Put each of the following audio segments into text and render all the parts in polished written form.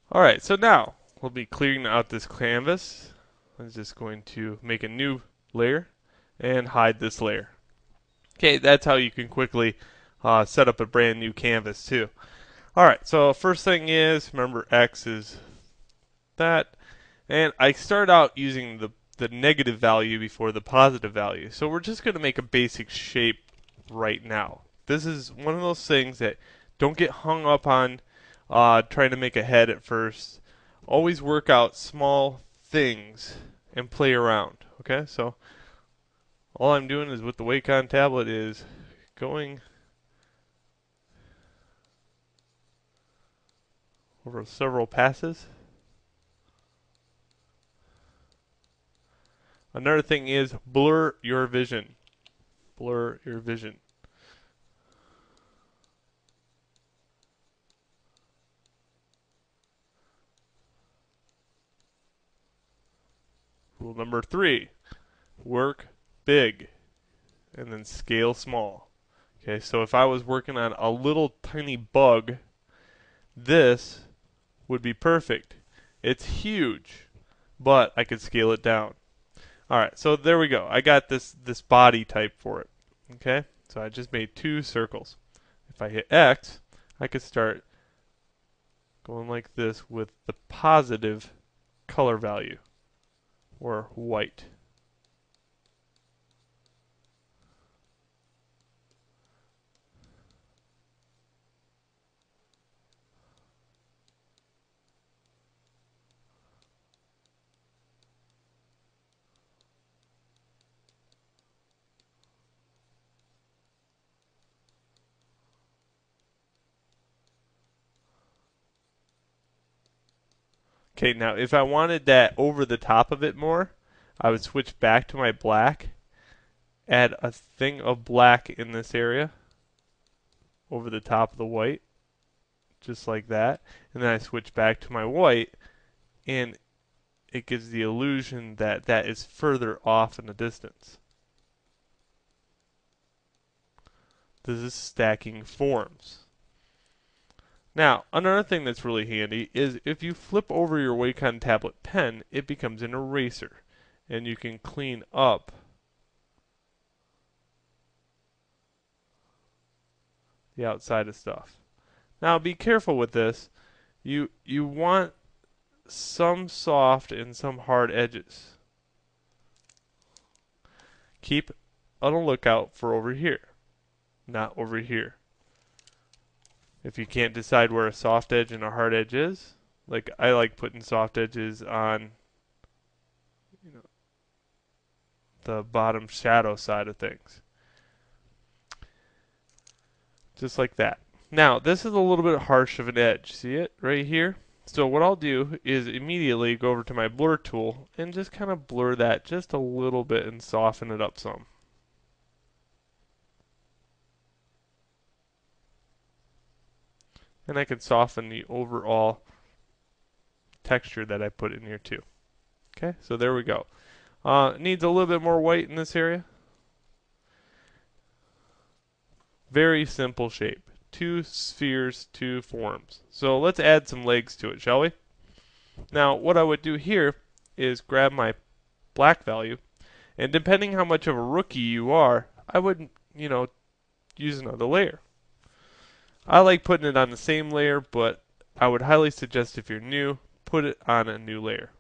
Alright, so now we'll be clearing out this canvas. I'm just going to make a new layer and hide this layer. Okay, that's how you can quickly set up a brand new canvas too. Alright, so first thing is, remember X is that, and I start out using the negative value before the positive value. So we're just going to make a basic shape right now. This is one of those things that don't get hung up on trying to make a head at first. Always work out small things and play around. Okay, so all I'm doing is with the Wacom tablet is going over several passes. Another thing is blur your vision. Blur your vision. Rule number 3, work big and then scale small. Okay, so if I was working on a little tiny bug, this would be perfect. It's huge, but I could scale it down. Alright, so there we go. I got this body type for it. Okay, so I just made 2 circles. If I hit X, I could start going like this with the positive color value, or white. Okay, now if I wanted that over the top of it more, I would switch back to my black, add a thing of black in this area over the top of the white, just like that, and then I switch back to my white, and it gives the illusion that that is further off in the distance. This is stacking forms. Now, another thing that's really handy is if you flip over your Wacom tablet pen, it becomes an eraser, and you can clean up the outside of stuff. Now, be careful with this. You want some soft and some hard edges. Keep on a lookout for over here, not over here. If you can't decide where a soft edge and a hard edge is, like I like putting soft edges on, you know, the bottom shadow side of things. Just like that. Now, this is a little bit harsh of an edge. See it right here? So what I'll do is immediately go over to my blur tool and just kind of blur that just a little bit and soften it up some. And I can soften the overall texture that I put in here too. Okay, so there we go. Needs a little bit more white in this area. Very simple shape. 2 spheres, 2 forms. So let's add some legs to it, shall we? Now, what I would do here is grab my black value, and depending how much of a rookie you are, I would, use another layer. I like putting it on the same layer, but I would highly suggest if you're new, put it on a new layer.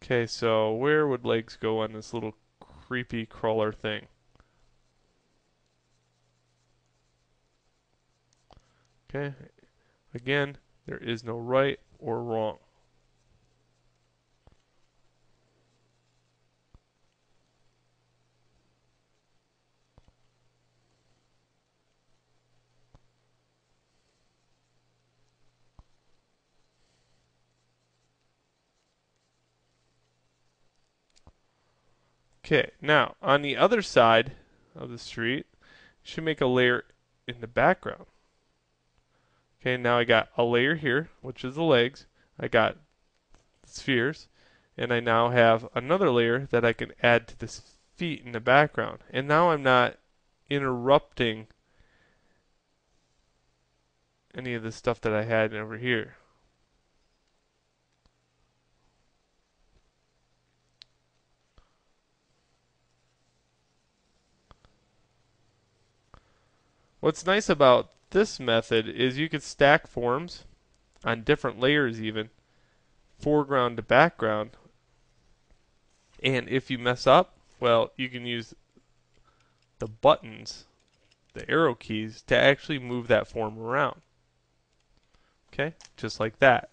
Okay, so where would legs go on this little creepy crawler thing? Okay, again, there is no right or wrong. Okay, now on the other side of the street, you should make a layer in the background. Okay, now I got a layer here, which is the legs. I got spheres, and I now have another layer that I can add to the feet in the background. And now I'm not interrupting any of the stuff that I had over here. What's nice about this method is you could stack forms on different layers even, foreground to background, and if you mess up, well, you can use the buttons, the arrow keys, to actually move that form around. Okay, just like that.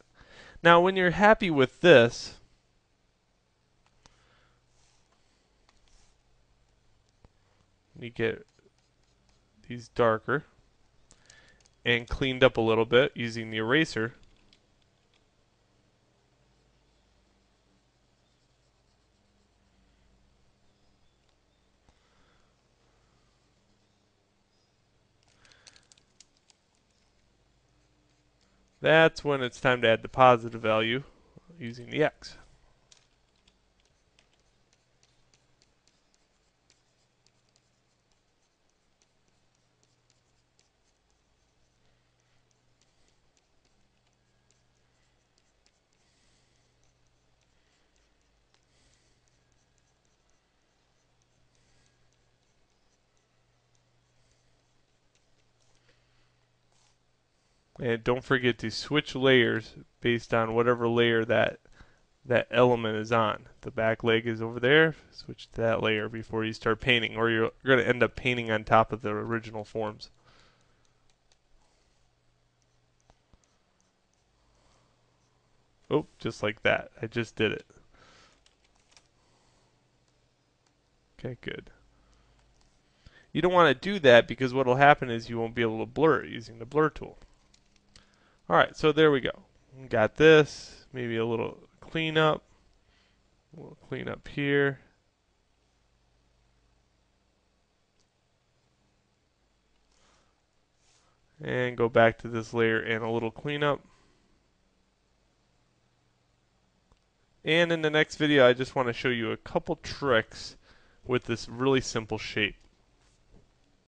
Now when you're happy with this, you get these darker and cleaned up a little bit using the eraser. That's when it's time to add the positive value using the X. And don't forget to switch layers based on whatever layer that element is on. The back leg is over there, switch to that layer before you start painting, or you're going to end up painting on top of the original forms. Oh, just like that. I just did it. Okay, good. You don't want to do that because what will happen is you won't be able to blur it using the blur tool. Alright, so there we go. Got this, maybe a little cleanup. We'll clean up here. And go back to this layer and a little cleanup. And in the next video, I just want to show you a couple tricks with this really simple shape.